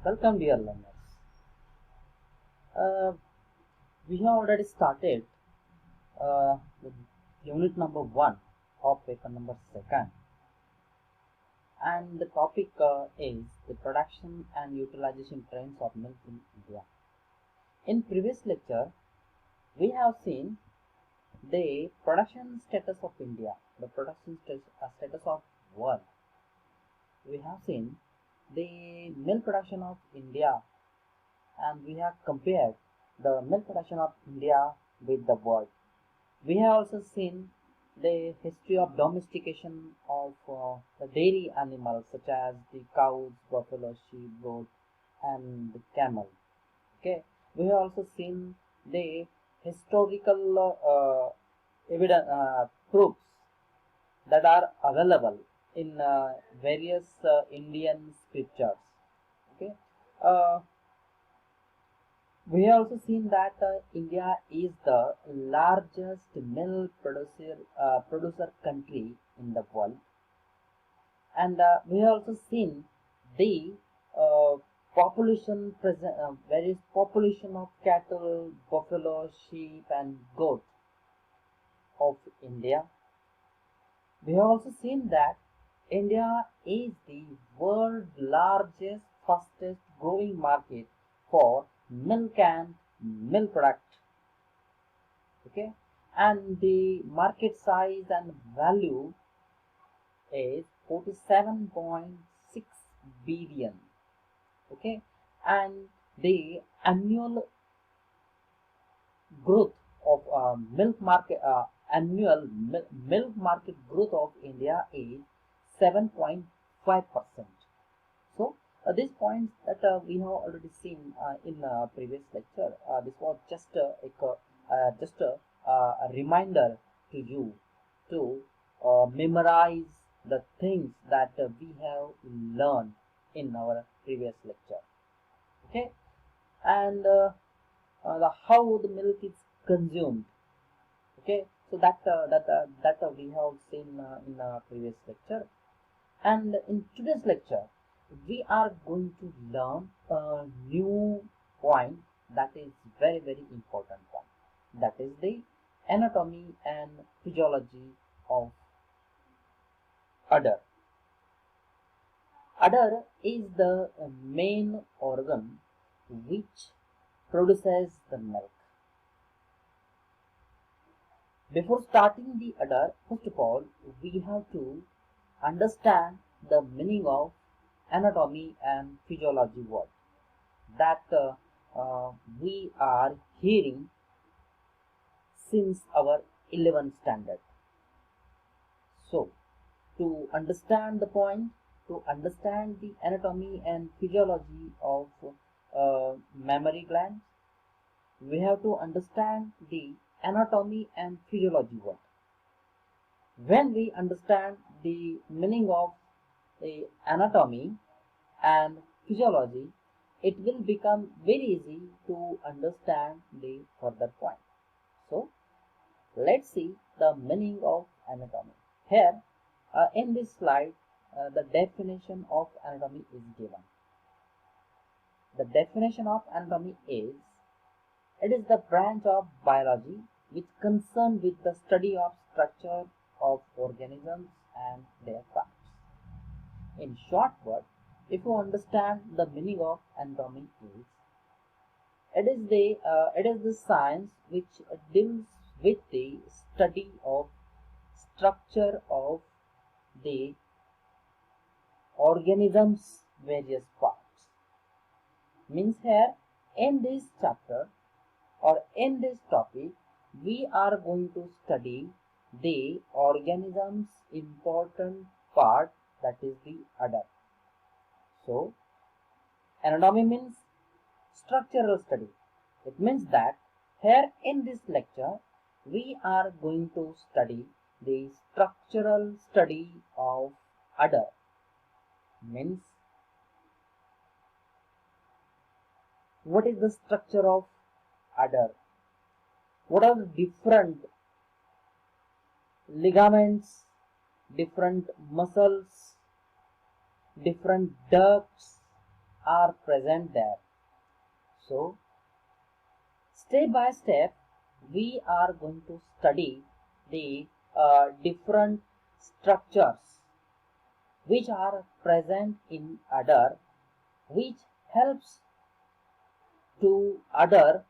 Welcome dear learners. We have already started with unit number 1 of paper number 2, and the topic is the production and utilization trends of milk in India. In previous lecture we have seen the production status of India, the production status of world. We have seen the milk production of India, and we have compared the milk production of India with the world. We have also seen the history of domestication of the dairy animals such as the cows, buffalo, sheep, goat, and the camel. Okay, we have also seen the historical evidence proofs that are available in various Indian scriptures. Okay. We have also seen that India is the largest milk producer country in the world, and we have also seen the various population of cattle, buffalo, sheep, and goat of India. We have also seen that India is the world's largest, fastest growing market for milk and milk product. Okay, and the market size and value is 47.6 billion. Okay, and the annual growth of milk market growth of India is 7.5%. So these points that we have already seen in previous lecture. This was just a reminder to you to memorize the things that we have learned in our previous lecture. Okay, and how the milk is consumed. Okay, so that we have seen in previous lecture, and in today's lecture we are going to learn a new point that is very important one. That is the anatomy and physiology of udder. Udder is the main organ which produces the milk. Before starting the udder, first of all, we have to understand the meaning of anatomy and physiology word that we are hearing since our 11th standard. So, to understand the point, to understand the anatomy and physiology of mammary glands, we have to understand the anatomy and physiology word. When we understand the meaning of the anatomy and physiology, it will become very easy to understand the further point. So, let's see the meaning of anatomy. Here, in this slide, the definition of anatomy is given. The definition of anatomy is: it is the branch of biology which concerned with the study of structure of organisms and their parts. In short word, if you understand the meaning of anatomy is, it is the science which deals with the study of structure of the organism's various parts. Means here in this chapter or in this topic, we are going to study the organism's important part, that is the udder. So, anatomy means structural study. It means that here in this lecture, we are going to study the structural study of udder. Means, what is the structure of udder? What are the different ligaments, different muscles, different ducts, are present there. So step by step we are going to study the different structures which are present in udder, which helps to udder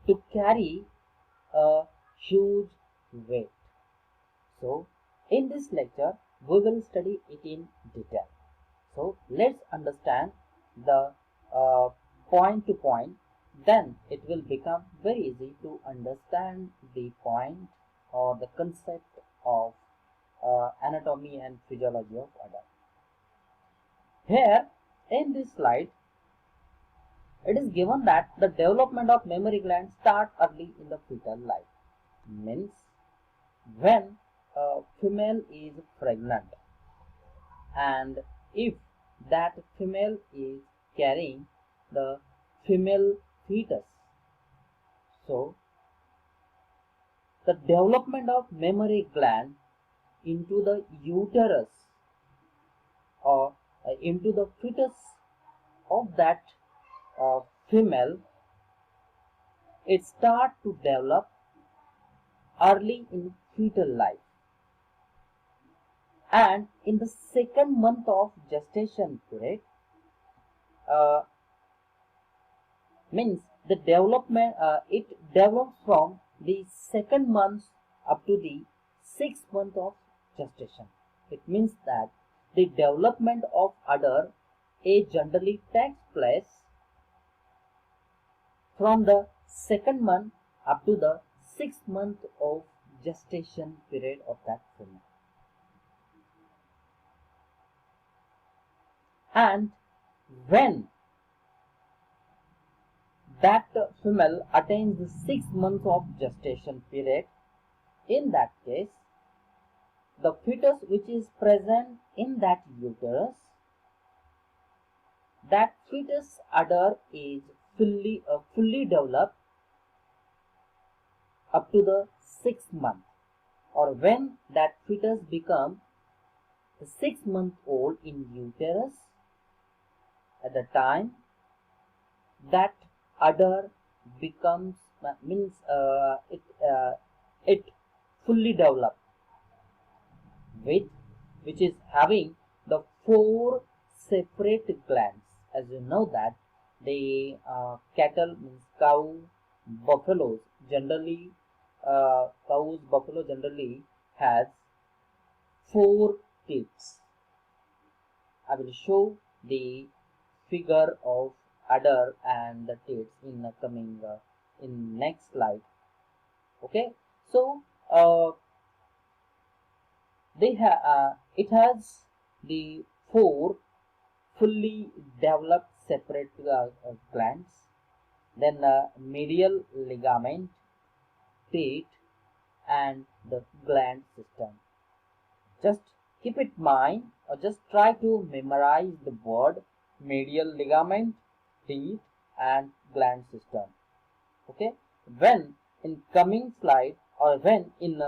to carry a huge weight. So in this lecture we will study it in detail. So let's understand the point to point, then it will become very easy to understand the point or the concept of anatomy and physiology of udder. Here in this slide it is given that the development of mammary gland starts early in the fetal life. Means when a female is pregnant, and if that female is carrying the female fetus, so the development of mammary gland into the uterus or into the fetus of that female, it starts to develop early in fetal life, and in the second month of gestation period, uh, means the development it develops from the second month up to the 6th month of gestation. It means that the development of udder generally takes place from the second month up to the 6th month of gestation period of that female. And when that female attains the 6th month of gestation period, in that case the fetus which is present in that uterus, that fetus udder is fully developed up to the 6th month, or when that fetus becomes the 6th month old in uterus, at the time that udder becomes means it fully developed, which is having the 4 separate glands. As you know that the cattle means buffalo generally has 4 teeth. I will show the figure of udder and the teeth in the coming in next slide. Okay, so it has the 4 fully developed separate glands, then the medial ligament, teeth, and the gland system. Just keep it in mind, or just try to memorize the word medial ligament, teeth, and gland system. Okay, when in coming slide, or when in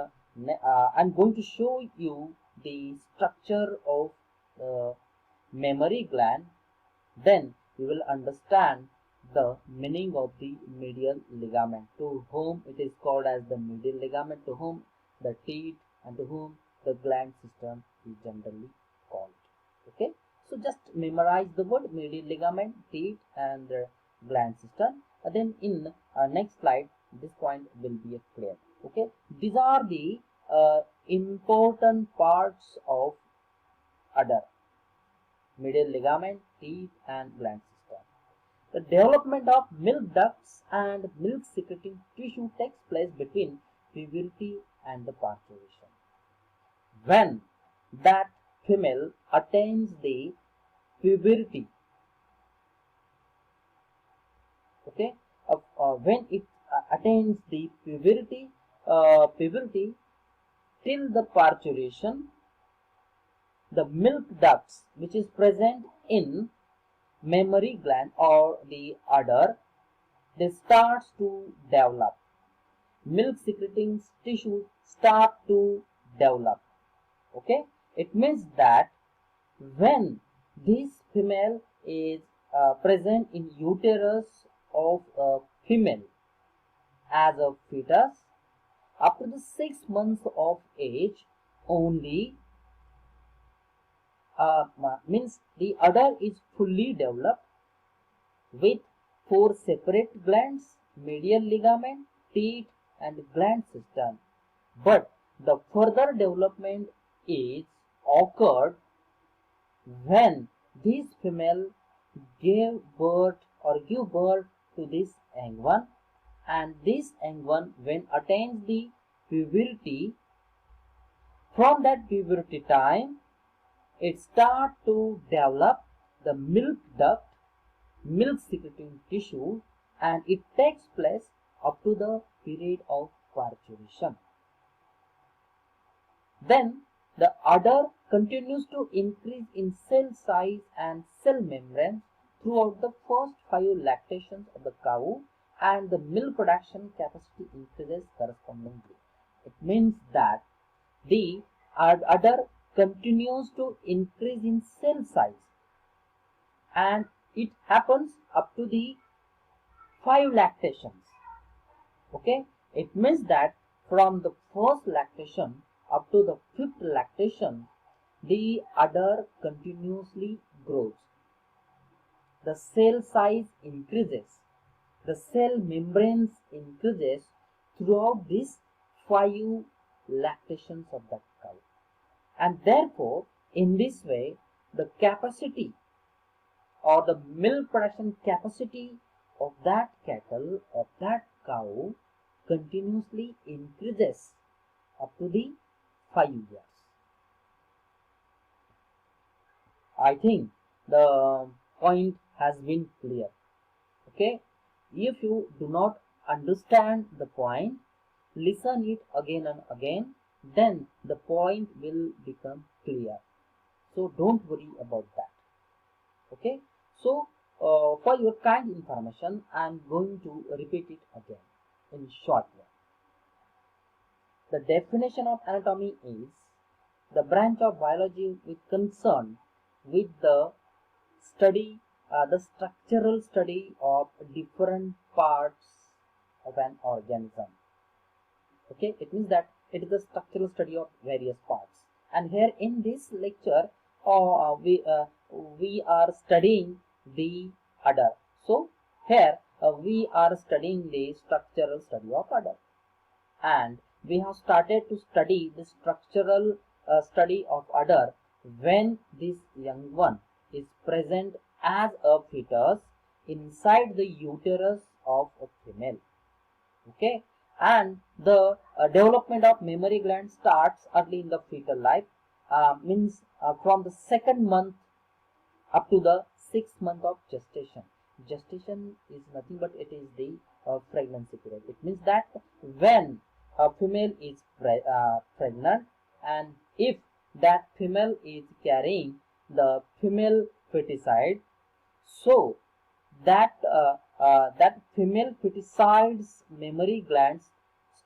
I'm going to show you the structure of mammary gland, then you will understand the meaning of the medial ligament, to whom it is called as the medial ligament, to whom the teeth, and to whom the gland system is generally called. Okay, so just memorize the word medial ligament, teeth, and gland system. Then in next slide this point will be clear. Okay, these are the important parts of udder: medial ligament, teeth, and gland system. The development of milk ducts and milk secreting tissue takes place between puberty and the parturition. When that female attains the puberty, okay, when it attains the puberty till the parturition, the milk ducts which is present in mammary gland or the udder, they starts to develop. Milk secreting tissues start to develop. Okay, it means that when this female is present in uterus of a female as a fetus, up to the 6 months of age only, means the udder is fully developed with 4 separate glands, medial ligament, teat and gland system. But the further development is occurred when this female gave birth or give birth to this young one, and this young one when attains the puberty, from that puberty time it start to develop the milk duct, milk secreting tissue, and it takes place up to the period of parturition. Then the udder continues to increase in cell size and cell membrane throughout the first 5 lactations of the cow, and the milk production capacity increases correspondingly. It means that the udder continues to increase in cell size, and it happens up to the 5 lactations. Okay, it means that from the first lactation up to the 5th lactation, the udder continuously grows. The cell size increases, the cell membranes increases throughout these 5 lactations of that cow, and therefore in this way the capacity or the milk production capacity of that cattle, of that cow, continuously increases up to the 5 years. I think the point has been clear. Okay, if you do not understand the point, listen it again and again, then the point will become clear. So don't worry about that. Okay, so for your kind information, I am going to repeat it again in short way. The definition of anatomy is the branch of biology with concern with the study, the structural study of different parts of an organism. Okay, it means that it is the structural study of various parts. And here in this lecture, we are studying the udder. So here we are studying the structural study of udder, and we have started to study the structural study of udder when this young one is present as a fetus inside the uterus of a female. Okay, and the development of mammary gland starts early in the fetal life, means from the 2nd month up to the 6th month of gestation. Gestation is nothing but it is the pregnancy period. It means that when a female is pregnant, and if that female is carrying the female feticide, so that that female feticide's mammary glands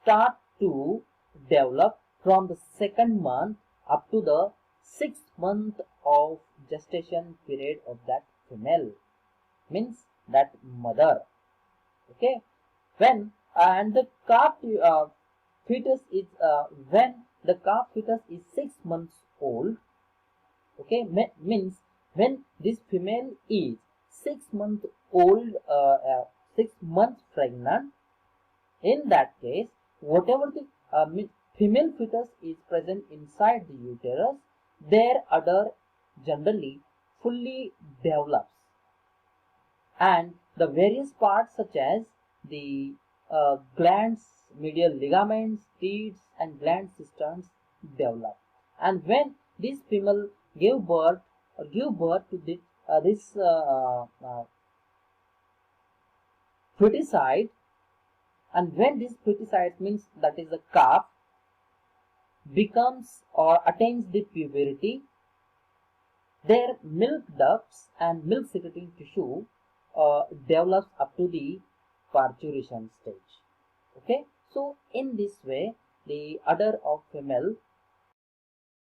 start to develop from the 2nd month up to the 6th month of gestation period of that female, means that mother. Okay, when and the calf fetus is when the calf fetus is 6 months old. Okay, means when this female is 6 months old, 6 months pregnant, in that case whatever the female fetus is present inside the uterus, their udder generally fully develops, and the various parts such as the glands, medial ligaments, teats and gland systems develop. And when this female give birth to this feticide, and when this feticide, means that is the calf, becomes or attains the puberty, their milk ducts and milk secreting tissue develops up to the parturition stage. Okay, so in this way the udder of female